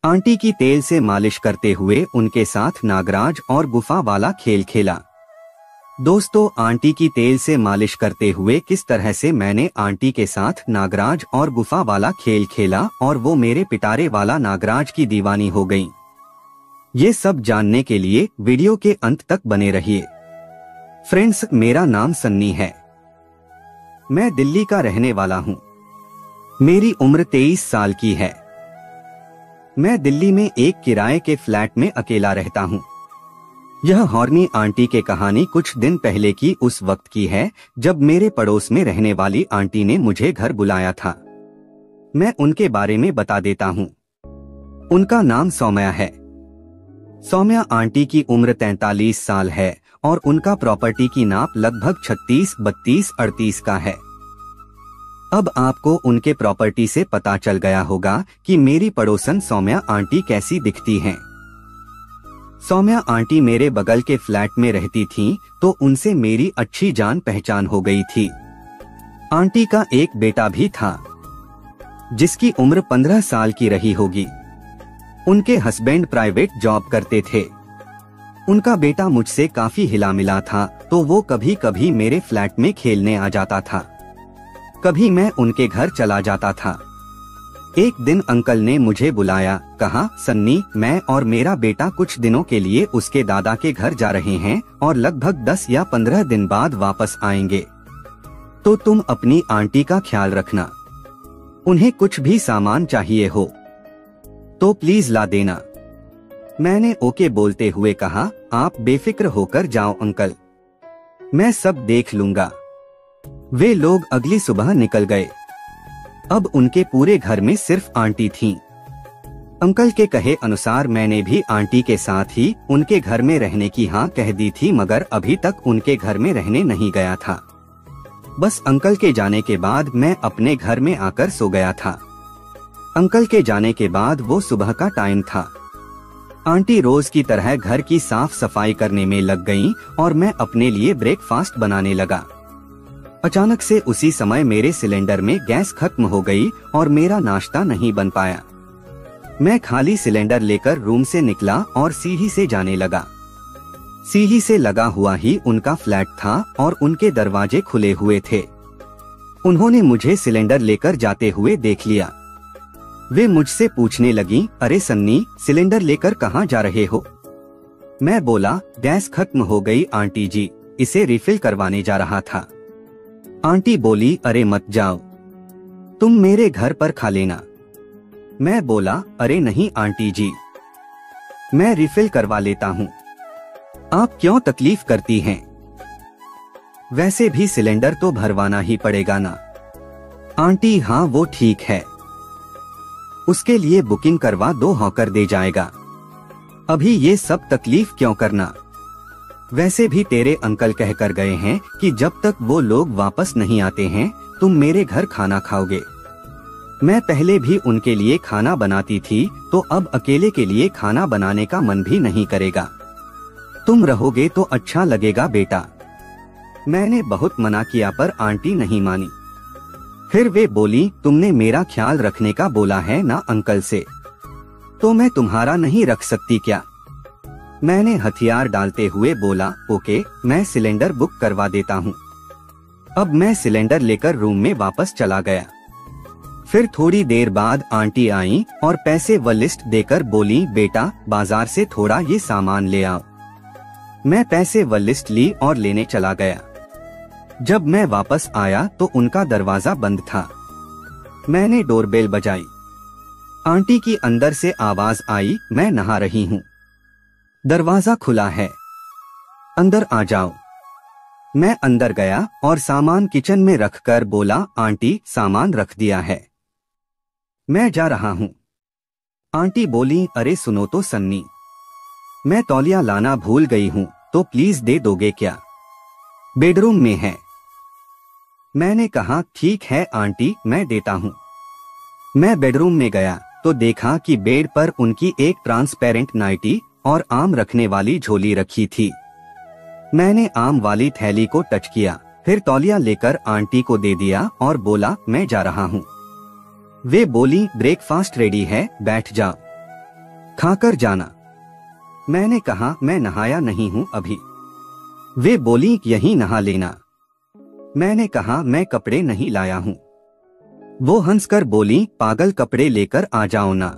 Aunty की तेल से मालिश करते हुए उनके साथ नागराज और गुफा वाला खेल खेला। दोस्तों, आंटी की तेल से मालिश करते हुए किस तरह से मैंने आंटी के साथ नागराज और गुफा वाला खेल खेला और वो मेरे पिटारे वाला नागराज की दीवानी हो गई, ये सब जानने के लिए वीडियो के अंत तक बने रहिए। फ्रेंड्स, मेरा नाम सन्नी है। मैं दिल्ली का रहने वाला हूँ। मेरी उम्र 23 साल की है। मैं दिल्ली में एक किराए के फ्लैट में अकेला रहता हूँ। यह हॉर्नी आंटी के कहानी कुछ दिन पहले की उस वक्त की है जब मेरे पड़ोस में रहने वाली आंटी ने मुझे घर बुलाया था। मैं उनके बारे में बता देता हूँ। उनका नाम सौम्या है। सौम्या आंटी की उम्र 43 साल है और उनका प्रॉपर्टी की नाप लगभग 36, 32, 38 का है। अब आपको उनके प्रॉपर्टी से पता चल गया होगा कि मेरी पड़ोसन सौम्या आंटी कैसी दिखती हैं। सौम्या आंटी मेरे बगल के फ्लैट में रहती थीं, तो उनसे मेरी अच्छी जान पहचान हो गई थी। आंटी का एक बेटा भी था जिसकी उम्र 15 साल की रही होगी। उनके हस्बैंड प्राइवेट जॉब करते थे। उनका बेटा मुझसे काफी हिला मिला था, तो वो कभी कभी मेरे फ्लैट में खेलने आ जाता था। कभी मैं उनके घर चला जाता था। एक दिन अंकल ने मुझे बुलाया, कहा, सन्नी, मैं और मेरा बेटा कुछ दिनों के लिए उसके दादा के घर जा रहे हैं और लगभग 10 या 15 दिन बाद वापस आएंगे, तो तुम अपनी आंटी का ख्याल रखना। उन्हें कुछ भी सामान चाहिए हो तो प्लीज ला देना। मैंने ओके बोलते हुए कहा, आप बेफिक्र होकर जाओ अंकल, मैं सब देख लूंगा। वे लोग अगली सुबह निकल गए। अब उनके पूरे घर में सिर्फ आंटी थीं। अंकल के कहे अनुसार मैंने भी आंटी के साथ ही उनके घर में रहने की हाँ कह दी थी, मगर अभी तक उनके घर में रहने नहीं गया था। बस अंकल के जाने के बाद मैं अपने घर में आकर सो गया था। अंकल के जाने के बाद वो सुबह का टाइम था। आंटी रोज की तरह घर की साफ सफाई करने में लग गईं और मैं अपने लिए ब्रेकफास्ट बनाने लगा। अचानक से उसी समय मेरे सिलेंडर में गैस खत्म हो गई और मेरा नाश्ता नहीं बन पाया। मैं खाली सिलेंडर लेकर रूम से निकला और सीढ़ी से जाने लगा। सीढ़ी से लगा हुआ ही उनका फ्लैट था और उनके दरवाजे खुले हुए थे। उन्होंने मुझे सिलेंडर लेकर जाते हुए देख लिया। वे मुझसे पूछने लगी, अरे सन्नी, सिलेंडर लेकर कहाँ जा रहे हो? मैं बोला, गैस खत्म हो गई आंटी जी, इसे रिफिल करवाने जा रहा था। आंटी बोली, अरे मत जाओ, तुम मेरे घर पर खा लेना। मैं बोला, अरे नहीं आंटी जी, मैं रिफिल करवा लेता हूँ, आप क्यों तकलीफ करती हैं? वैसे भी सिलेंडर तो भरवाना ही पड़ेगा ना। आंटी, हाँ वो ठीक है, उसके लिए बुकिंग करवा दो, हॉकर दे जाएगा, अभी ये सब तकलीफ क्यों करना। वैसे भी तेरे अंकल कह कर गए हैं कि जब तक वो लोग वापस नहीं आते हैं तुम मेरे घर खाना खाओगे। मैं पहले भी उनके लिए खाना बनाती थी, तो अब अकेले के लिए खाना बनाने का मन भी नहीं करेगा। तुम रहोगे तो अच्छा लगेगा बेटा। मैंने बहुत मना किया पर आंटी नहीं मानी। फिर वे बोली, तुमने मेरा ख्याल रखने का बोला है ना अंकल से, तो मैं तुम्हारा नहीं रख सकती क्या? मैंने हथियार डालते हुए बोला, ओके, मैं सिलेंडर बुक करवा देता हूँ। अब मैं सिलेंडर लेकर रूम में वापस चला गया। फिर थोड़ी देर बाद आंटी आई और पैसे व लिस्ट देकर बोली, बेटा बाजार से थोड़ा ये सामान ले आओ। मैं पैसे व लिस्ट ली और लेने चला गया। जब मैं वापस आया तो उनका दरवाजा बंद था। मैंने डोरबेल बजाई। आंटी की अंदर से आवाज आई, मैं नहा रही हूँ, दरवाजा खुला है, अंदर आ जाओ। मैं अंदर गया और सामान किचन में रखकर बोला, आंटी सामान रख दिया है, मैं जा रहा हूँ। आंटी बोली, अरे सुनो तो सन्नी, मैं तौलिया लाना भूल गई हूँ, तो प्लीज दे दोगे क्या? बेडरूम में है। मैंने कहा, ठीक है आंटी, मैं देता हूँ। मैं बेडरूम में गया तो देखा कि बेड पर उनकी एक ट्रांसपेरेंट नाइटी और आम रखने वाली झोली रखी थी। मैंने आम वाली थैली को टच किया, फिर तौलिया लेकर आंटी को दे दिया और बोला, मैं जा रहा हूँ। वे बोली, ब्रेकफास्ट रेडी है, बैठ जाओ। खाकर जाना। मैंने कहा मैं नहाया नहीं हूँ अभी। वे बोली यहीं नहा लेना। मैंने कहा मैं कपड़े नहीं लाया हूँ। वो हंसकर बोली पागल, कपड़े लेकर आ जाओ ना।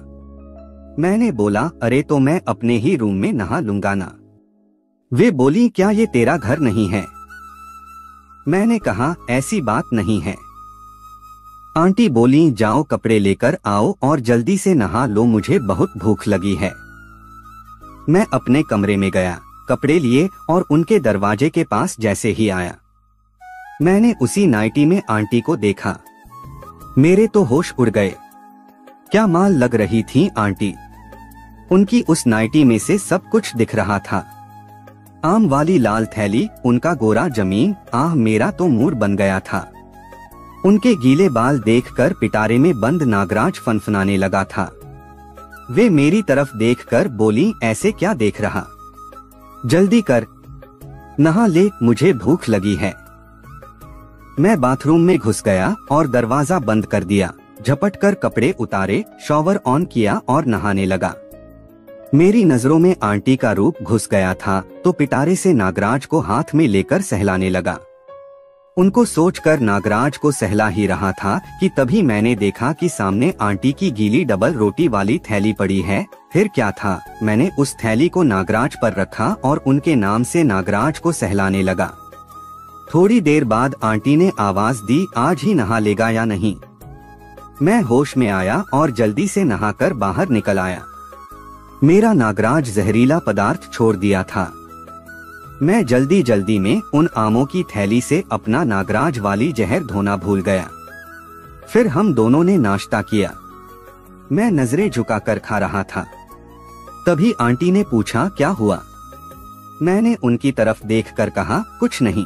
मैंने बोला अरे तो मैं अपने ही रूम में नहा लूंगा ना। वे बोली क्या ये तेरा घर नहीं है? मैंने कहा ऐसी बात नहीं है। आंटी बोली जाओ कपड़े लेकर आओ और जल्दी से नहा लो, मुझे बहुत भूख लगी है। मैं अपने कमरे में गया, कपड़े लिए और उनके दरवाजे के पास जैसे ही आया, मैंने उसी नाइटी में आंटी को देखा। मेरे तो होश उड़ गए। क्या माल लग रही थी आंटी। उनकी उस नाइटी में से सब कुछ दिख रहा था। आम वाली लाल थैली, उनका गोरा जमीन, आह मेरा तो मूड बन गया था। उनके गीले बाल देखकर पिटारे में बंद नागराज फनफनाने लगा था। वे मेरी तरफ देखकर बोली ऐसे क्या देख रहा, जल्दी कर, नहा ले, मुझे भूख लगी है। मैं बाथरूम में घुस गया और दरवाजा बंद कर दिया। झपट कर कपड़े उतारे, शॉवर ऑन किया और नहाने लगा। मेरी नजरों में आंटी का रूप घुस गया था तो पिटारे से नागराज को हाथ में लेकर सहलाने लगा। उनको सोचकर नागराज को सहला ही रहा था कि तभी मैंने देखा कि सामने आंटी की गीली डबल रोटी वाली थैली पड़ी है। फिर क्या था, मैंने उस थैली को नागराज पर रखा और उनके नाम से नागराज को सहलाने लगा। थोड़ी देर बाद आंटी ने आवाज दी आज ही नहा लेगा या नहीं। मैं होश में आया और जल्दी से नहाकर बाहर निकल आया। मेरा नागराज जहरीला पदार्थ छोड़ दिया था। मैं जल्दी जल्दी में उन आमों की थैली से अपना नागराज वाली जहर धोना भूल गया। फिर हम दोनों ने नाश्ता किया। मैं नजरें झुकाकर खा रहा था। तभी आंटी ने पूछा क्या हुआ। मैंने उनकी तरफ देखकर कहा कुछ नहीं।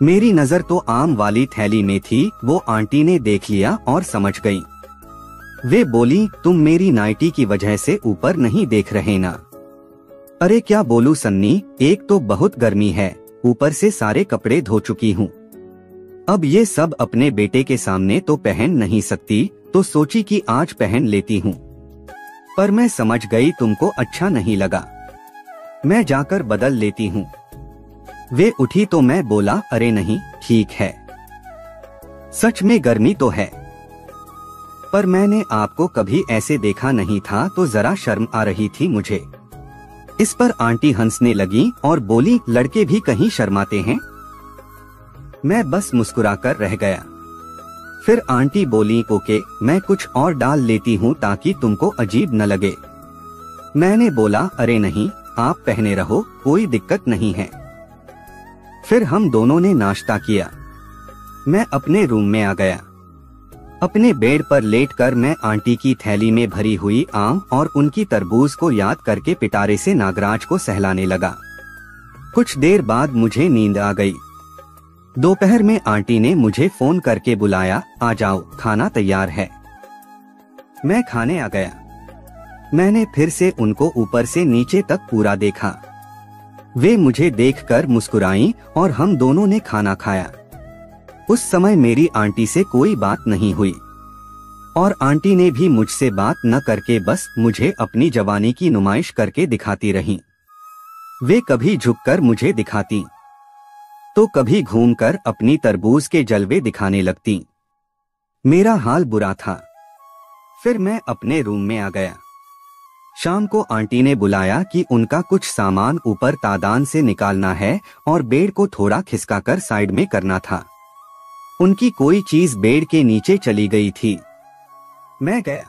मेरी नजर तो आम वाली थैली में थी, वो आंटी ने देख लिया और समझ गई। वे बोली तुम मेरी नाइटी की वजह से ऊपर नहीं देख रहे ना। अरे क्या बोलूं सन्नी, एक तो बहुत गर्मी है, ऊपर से सारे कपड़े धो चुकी हूँ। अब ये सब अपने बेटे के सामने तो पहन नहीं सकती, तो सोची कि आज पहन लेती हूँ। पर मैं समझ गई तुमको अच्छा नहीं लगा, मैं जाकर बदल लेती हूँ। वे उठी तो मैं बोला अरे नहीं ठीक है, सच में गर्मी तो है, पर मैंने आपको कभी ऐसे देखा नहीं था तो जरा शर्म आ रही थी मुझे। इस पर आंटी हंसने लगी और बोली लड़के भी कहीं शर्माते हैं। मैं बस मुस्कुराकर रह गया। फिर आंटी बोली ओके, मैं कुछ और डाल लेती हूँ ताकि तुमको अजीब न लगे। मैंने बोला अरे नहीं, आप पहने रहो, कोई दिक्कत नहीं है। फिर हम दोनों ने नाश्ता किया। मैं अपने रूम में आ गया। अपने बेड पर लेटकर मैं आंटी की थैली में भरी हुई आम और उनकी तरबूज को याद करके पिटारे से नागराज को सहलाने लगा। कुछ देर बाद मुझे नींद आ गई। दोपहर में आंटी ने मुझे फोन करके बुलाया, आ जाओ खाना तैयार है। मैं खाने आ गया। मैंने फिर से उनको ऊपर से नीचे तक पूरा देखा। वे मुझे देखकर मुस्कुराईं और हम दोनों ने खाना खाया। उस समय मेरी आंटी से कोई बात नहीं हुई और आंटी ने भी मुझसे बात न करके बस मुझे अपनी जवानी की नुमाइश करके दिखाती रहीं। वे कभी झुककर मुझे दिखाती तो कभी घूमकर अपनी तरबूज के जलवे दिखाने लगती। मेरा हाल बुरा था। फिर मैं अपने रूम में आ गया। शाम को आंटी ने बुलाया कि उनका कुछ सामान ऊपर तादान से निकालना है और बेड को थोड़ा खिसकाकर साइड में करना था। उनकी कोई चीज बेड के नीचे चली गई थी। मैं गया।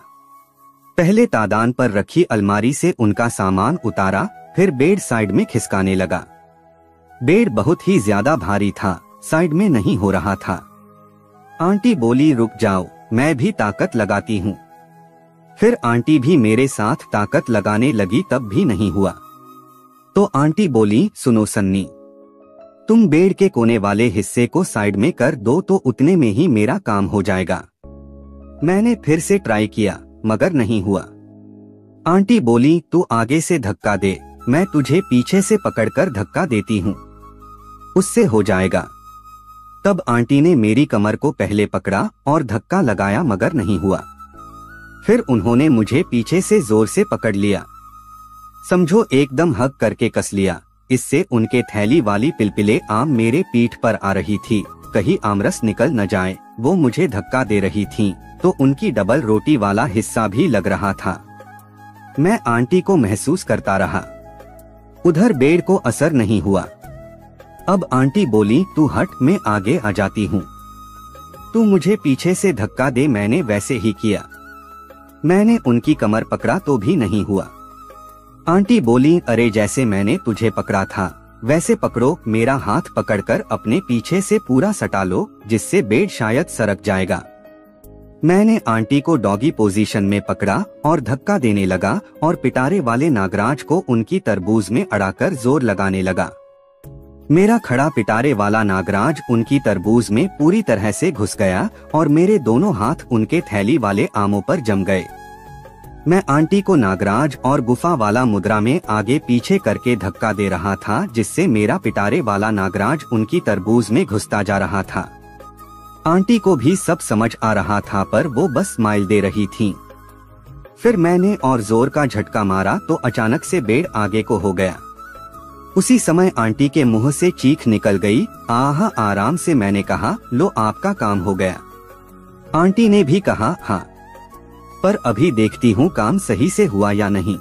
पहले तादान पर रखी अलमारी से उनका सामान उतारा, फिर बेड साइड में खिसकाने लगा। बेड बहुत ही ज्यादा भारी था, साइड में नहीं हो रहा था। आंटी बोली रुक जाओ, मैं भी ताकत लगाती हूँ। फिर आंटी भी मेरे साथ ताकत लगाने लगी, तब भी नहीं हुआ। तो आंटी बोली सुनो सन्नी, तुम बेड के कोने वाले हिस्से को साइड में कर दो तो उतने में ही मेरा काम हो जाएगा। मैंने फिर से ट्राई किया मगर नहीं हुआ। आंटी बोली तू आगे से धक्का दे, मैं तुझे पीछे से पकड़कर धक्का देती हूँ, उससे हो जाएगा। तब आंटी ने मेरी कमर को पहले पकड़ा और धक्का लगाया मगर नहीं हुआ। फिर उन्होंने मुझे पीछे से जोर से पकड़ लिया, समझो एकदम हग करके कस लिया। इससे उनके थैली वाली पिलपिले आम मेरे पीठ पर आ रही थी, कहीं आमरस निकल न जाए। वो मुझे धक्का दे रही थीं, तो उनकी डबल रोटी वाला हिस्सा भी लग रहा था। मैं आंटी को महसूस करता रहा, उधर बेड को असर नहीं हुआ। अब आंटी बोली, तू हट, मैं आगे आ जाती हूँ, तू मुझे पीछे से धक्का दे। मैंने वैसे ही किया। मैंने उनकी कमर पकड़ा तो भी नहीं हुआ। आंटी बोली, अरे जैसे मैंने तुझे पकड़ा था वैसे पकड़ो। मेरा हाथ पकड़कर अपने पीछे से पूरा सटा लो, जिससे बेड शायद सरक जाएगा। मैंने आंटी को डॉगी पोजीशन में पकड़ा और धक्का देने लगा और पिटारे वाले नागराज को उनकी तरबूज में अड़ाकर जोर लगाने लगा। मेरा खड़ा पिटारे वाला नागराज उनकी तरबूज में पूरी तरह से घुस गया और मेरे दोनों हाथ उनके थैली वाले आमों पर जम गए। मैं आंटी को नागराज और गुफा वाला मुद्रा में आगे पीछे करके धक्का दे रहा था, जिससे मेरा पिटारे वाला नागराज उनकी तरबूज में घुसता जा रहा था। आंटी को भी सब समझ आ रहा था, पर वो बस स्माइल दे रही थीं। फिर मैंने और जोर का झटका मारा तो अचानक से बेड आगे को हो गया। उसी समय आंटी के मुंह से चीख निकल गई, आहा आराम से। मैंने कहा, लो आपका काम हो गया। आंटी ने भी कहा, हाँ, पर अभी देखती हूँ काम सही से हुआ या नहीं।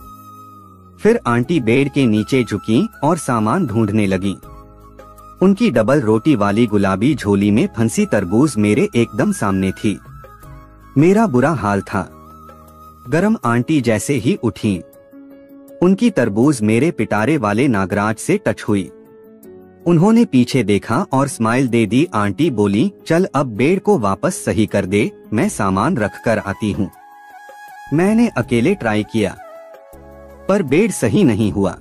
फिर आंटी बेड के नीचे झुकी और सामान ढूंढने लगी। उनकी डबल रोटी वाली गुलाबी झोली में फंसी तरबूज मेरे एकदम सामने थी। मेरा बुरा हाल था। गरम आंटी जैसे ही उठी, उनकी तरबूज मेरे पिटारे वाले नागराज से टच हुई। उन्होंने पीछे देखा और स्माइल दे दी। आंटी बोली, चल अब बेड को वापस सही कर दे, मैं सामान रख कर आती हूँ। मैंने अकेले ट्राई किया, पर बेड सही नहीं हुआ।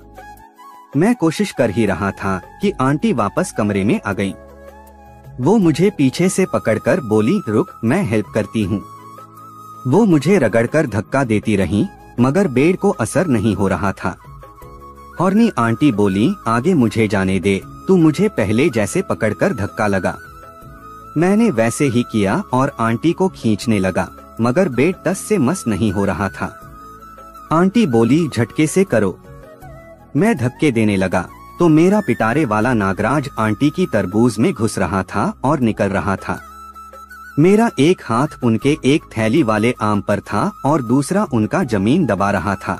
मैं कोशिश कर ही रहा था कि आंटी वापस कमरे में आ गईं। वो मुझे पीछे से पकड़कर बोली, रुक, मैं हेल्प करती हूँ। वो मुझे रगड़कर धक्का देती रहीं, मगर बेड को असर नहीं हो रहा था। हॉर्नी आंटी बोली, आगे मुझे जाने दे, तू मुझे पहले जैसे पकड़कर धक्का लगा। मैंने वैसे ही किया और आंटी को खींचने लगा, मगर बेड टस से मस नहीं हो रहा था। आंटी बोली, झटके से करो। मैं धक्के देने लगा तो मेरा पिटारे वाला नागराज आंटी की तरबूज में घुस रहा था और निकल रहा था। मेरा एक हाथ उनके एक थैली वाले आम पर था और दूसरा उनका जमीन दबा रहा था।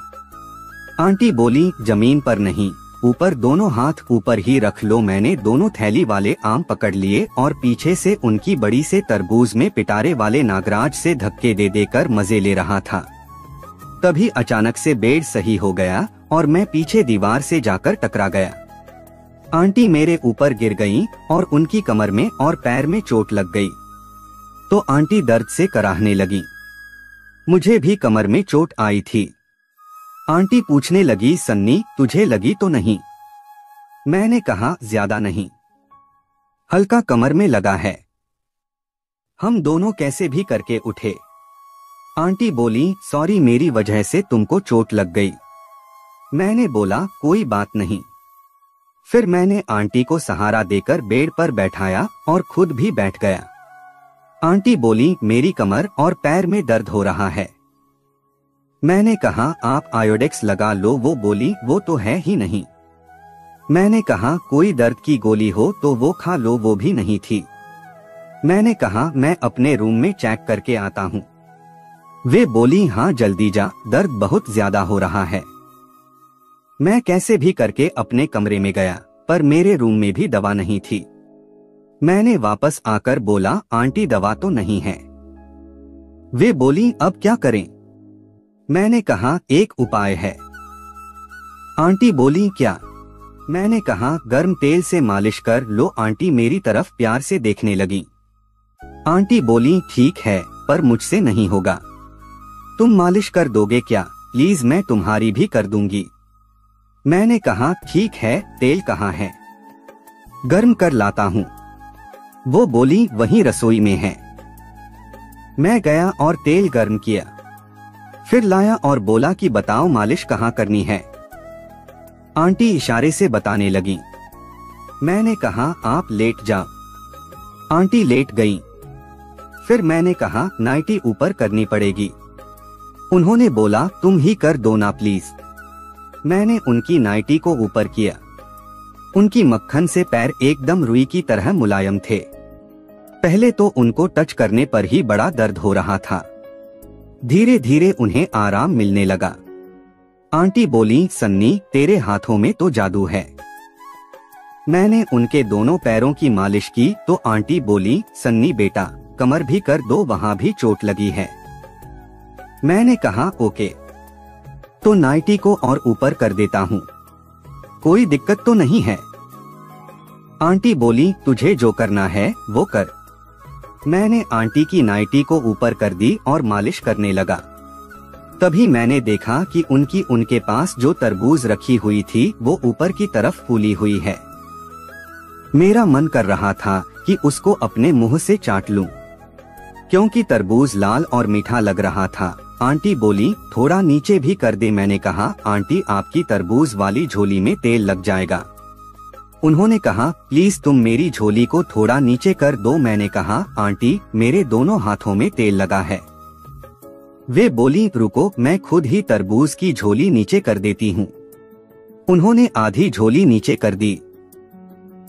आंटी बोली, जमीन पर नहीं, ऊपर, दोनों हाथ ऊपर ही रख लो। मैंने दोनों थैली वाले आम पकड़ लिए और पीछे से उनकी बड़ी से तरबूज में पिटारे वाले नागराज से धक्के दे देकर मजे ले रहा था। तभी अचानक से बेड सही हो गया और मैं पीछे दीवार से जाकर टकरा गया। आंटी मेरे ऊपर गिर गईं और उनकी कमर में और पैर में चोट लग गई, तो आंटी दर्द से कराहने लगी। मुझे भी कमर में चोट आई थी। आंटी पूछने लगी, सन्नी तुझे लगी तो नहीं? मैंने कहा, ज्यादा नहीं, हल्का कमर में लगा है। हम दोनों कैसे भी करके उठे। आंटी बोली, सॉरी, मेरी वजह से तुमको चोट लग गई। मैंने बोला, कोई बात नहीं। फिर मैंने आंटी को सहारा देकर बेड पर बैठाया और खुद भी बैठ गया। आंटी बोली, मेरी कमर और पैर में दर्द हो रहा है। मैंने कहा, आप आयोडेक्स लगा लो। वो बोली, वो तो है ही नहीं। मैंने कहा, कोई दर्द की गोली हो तो वो खा लो। वो भी नहीं थी। मैंने कहा, मैं अपने रूम में चेक करके आता हूँ। वे बोली, हाँ जल्दी जा, दर्द बहुत ज्यादा हो रहा है। मैं कैसे भी करके अपने कमरे में गया, पर मेरे रूम में भी दवा नहीं थी। मैंने वापस आकर बोला, आंटी दवा तो नहीं है। वे बोली, अब क्या करें? मैंने कहा, एक उपाय है। आंटी बोली, क्या? मैंने कहा, गर्म तेल से मालिश कर लो। आंटी मेरी तरफ प्यार से देखने लगी। आंटी बोली, ठीक है, पर मुझसे नहीं होगा। तुम मालिश कर दोगे क्या? प्लीज, मैं तुम्हारी भी कर दूंगी। मैंने कहा, ठीक है, तेल कहाँ है? गर्म कर लाता हूँ। वो बोली, वहीं रसोई में है। मैं गया और तेल गर्म किया, फिर लाया और बोला कि बताओ मालिश कहाँ करनी है। आंटी इशारे से बताने लगी। मैंने कहा, आप लेट जाओ। आंटी लेट गई। फिर मैंने कहा, नाइटी ऊपर करनी पड़ेगी। उन्होंने बोला तुम ही कर दो ना प्लीज। मैंने उनकी नाइटी को ऊपर किया। उनकी मक्खन से पैर एकदम रुई की तरह मुलायम थे। पहले तो उनको टच करने पर ही बड़ा दर्द हो रहा था। धीरे धीरे उन्हें आराम मिलने लगा। आंटी बोली सन्नी तेरे हाथों में तो जादू है। मैंने उनके दोनों पैरों की मालिश की तो आंटी बोली सन्नी बेटा कमर भी कर दो, वहां भी चोट लगी है। मैंने कहा ओके, तो नाइटी को और ऊपर कर देता हूँ, कोई दिक्कत तो नहीं है। आंटी बोली तुझे जो करना है वो कर। मैंने आंटी की नाइटी को ऊपर कर दी और मालिश करने लगा। तभी मैंने देखा कि उनके पास जो तरबूज रखी हुई थी वो ऊपर की तरफ फूली हुई है। मेरा मन कर रहा था कि उसको अपने मुंह से चाट लूं, क्योंकि तरबूज लाल और मीठा लग रहा था। आंटी बोली थोड़ा नीचे भी कर दे। मैंने कहा आंटी आपकी तरबूज वाली झोली में तेल लग जाएगा। उन्होंने कहा प्लीज तुम मेरी झोली को थोड़ा नीचे कर दो। मैंने कहा आंटी मेरे दोनों हाथों में तेल लगा है। वे बोली रुको मैं खुद ही तरबूज की झोली नीचे कर देती हूँ। उन्होंने आधी झोली नीचे कर दी,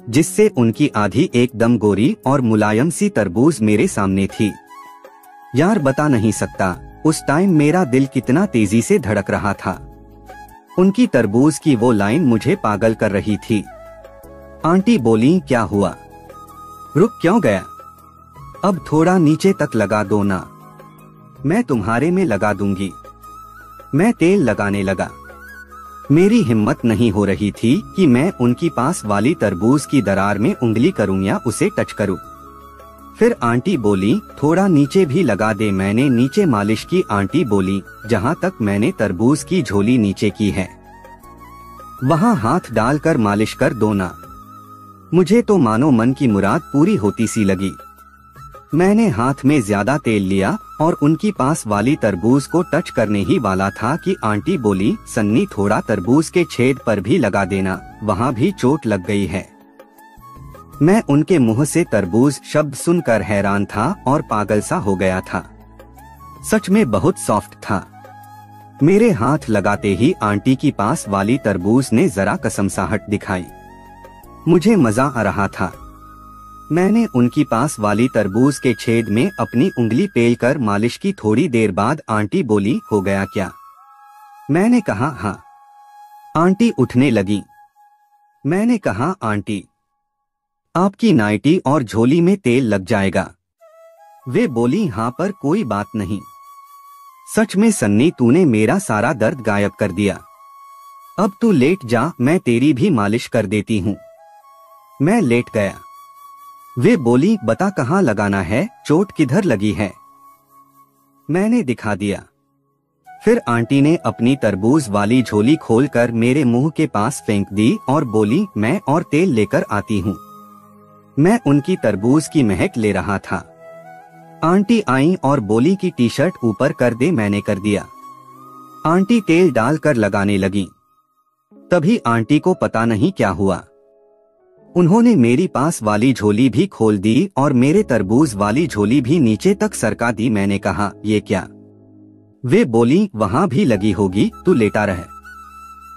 जिससे उनकी आधी एकदम गोरी और मुलायम सी तरबूज मेरे सामने थी। यार बता नहीं सकता उस टाइम मेरा दिल कितना तेजी से धड़क रहा था। उनकी तरबूज की वो लाइन मुझे पागल कर रही थी। आंटी बोली क्या हुआ, रुक क्यों गया, अब थोड़ा नीचे तक लगा दो ना, मैं तुम्हारे में लगा दूंगी। मैं तेल लगाने लगा। मेरी हिम्मत नहीं हो रही थी कि मैं उनकी पास वाली तरबूज की दरार में उंगली करूं या उसे टच करूं। फिर आंटी बोली थोड़ा नीचे भी लगा दे। मैंने नीचे मालिश की। आंटी बोली जहां तक मैंने तरबूज की झोली नीचे की है वहां हाथ डालकर मालिश कर दो ना। मुझे तो मानो मन की मुराद पूरी होती सी लगी। मैंने हाथ में ज्यादा तेल लिया और उनकी पास वाली तरबूज को टच करने ही वाला था कि आंटी बोली सन्नी थोड़ा तरबूज के छेद पर भी लगा देना, वहां भी चोट लग गई है। मैं उनके मुंह से तरबूज शब्द सुनकर हैरान था और पागल सा हो गया था। सच में बहुत सॉफ्ट था। मेरे हाथ लगाते ही आंटी की पास वाली तरबूज ने जरा कसमसाहट दिखाई। मुझे मजा आ रहा था। मैंने उनकी पास वाली तरबूज के छेद में अपनी उंगली पेलकर मालिश की। थोड़ी देर बाद आंटी बोली हो गया क्या। मैंने कहा हाँ। आंटी उठने लगी। मैंने कहा आंटी आपकी नाइटी और झोली में तेल लग जाएगा। वे बोली हाँ पर कोई बात नहीं। सच में सन्नी तूने मेरा सारा दर्द गायब कर दिया। अब तू लेट जा, मैं तेरी भी मालिश कर देती हूँ। मैं लेट गया। वे बोली बता कहाँ लगाना है, चोट किधर लगी है। मैंने दिखा दिया। फिर आंटी ने अपनी तरबूज वाली झोली खोलकर मेरे मुंह के पास फेंक दी और बोली मैं और तेल लेकर आती हूँ। मैं उनकी तरबूज की महक ले रहा था। आंटी आई और बोली कि टी शर्ट ऊपर कर दे। मैंने कर दिया। आंटी तेल डालकर लगाने लगी। तभी आंटी को पता नहीं क्या हुआ, उन्होंने मेरी पास वाली झोली भी खोल दी और मेरे तरबूज वाली झोली भी नीचे तक सरका दी। मैंने कहा ये क्या। वे बोली वहां भी लगी होगी, तू लेटा रह,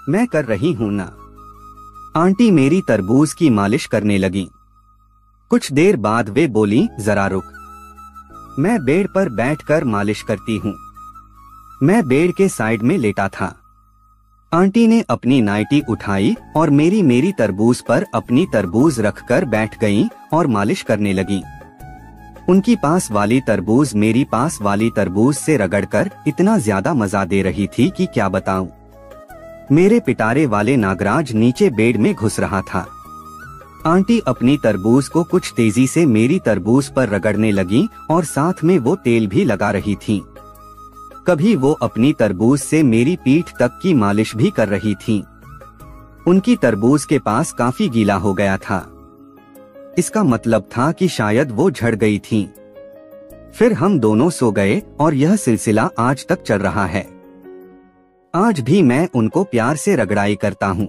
मैं कर रही हूं ना। आंटी मेरी तरबूज की मालिश करने लगी। कुछ देर बाद वे बोली जरा रुक, मैं बेड पर बैठकर मालिश करती हूँ। मैं बेड के साइड में लेटा था। आंटी ने अपनी नाइटी उठाई और मेरी तरबूज पर अपनी तरबूज रखकर बैठ गईं और मालिश करने लगी। उनकी पास वाली तरबूज मेरी पास वाली तरबूज से रगड़कर इतना ज्यादा मजा दे रही थी कि क्या बताऊं। मेरे पिटारे वाले नागराज नीचे बेड में घुस रहा था। आंटी अपनी तरबूज को कुछ तेजी से मेरी तरबूज पर रगड़ने लगी और साथ में वो तेल भी लगा रही थी। कभी वो अपनी तरबूज से मेरी पीठ तक की मालिश भी कर रही थी। उनकी तरबूज के पास काफी गीला हो गया था। इसका मतलब था कि शायद वो झड़ गई थी। फिर हम दोनों सो गए और यह सिलसिला आज तक चल रहा है। आज भी मैं उनको प्यार से रगड़ाई करता हूँ।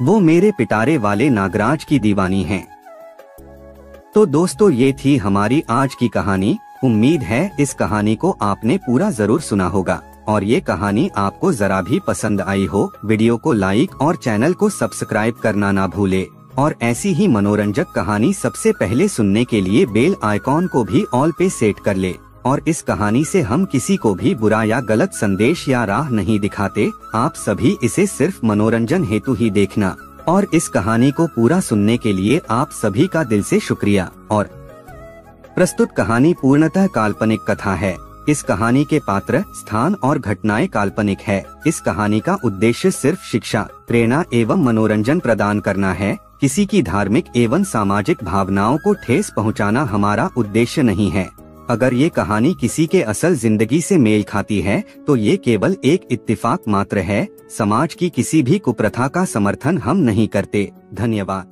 वो मेरे पिटारे वाले नागराज की दीवानी हैं। तो दोस्तों ये थी हमारी आज की कहानी। उम्मीद है इस कहानी को आपने पूरा जरूर सुना होगा और ये कहानी आपको जरा भी पसंद आई हो। वीडियो को लाइक और चैनल को सब्सक्राइब करना ना भूले और ऐसी ही मनोरंजक कहानी सबसे पहले सुनने के लिए बेल आइकॉन को भी ऑल पे सेट कर ले। और इस कहानी से हम किसी को भी बुरा या गलत संदेश या राह नहीं दिखाते, आप सभी इसे सिर्फ मनोरंजन हेतु ही देखना। और इस कहानी को पूरा सुनने के लिए आप सभी का दिल से शुक्रिया। और प्रस्तुत कहानी पूर्णतः काल्पनिक कथा है। इस कहानी के पात्र, स्थान और घटनाएं काल्पनिक है। इस कहानी का उद्देश्य सिर्फ शिक्षा, प्रेरणा एवं मनोरंजन प्रदान करना है। किसी की धार्मिक एवं सामाजिक भावनाओं को ठेस पहुंचाना हमारा उद्देश्य नहीं है। अगर ये कहानी किसी के असल जिंदगी से मेल खाती है तो ये केवल एक इत्तेफाक मात्र है। समाज की किसी भी कुप्रथा का समर्थन हम नहीं करते। धन्यवाद।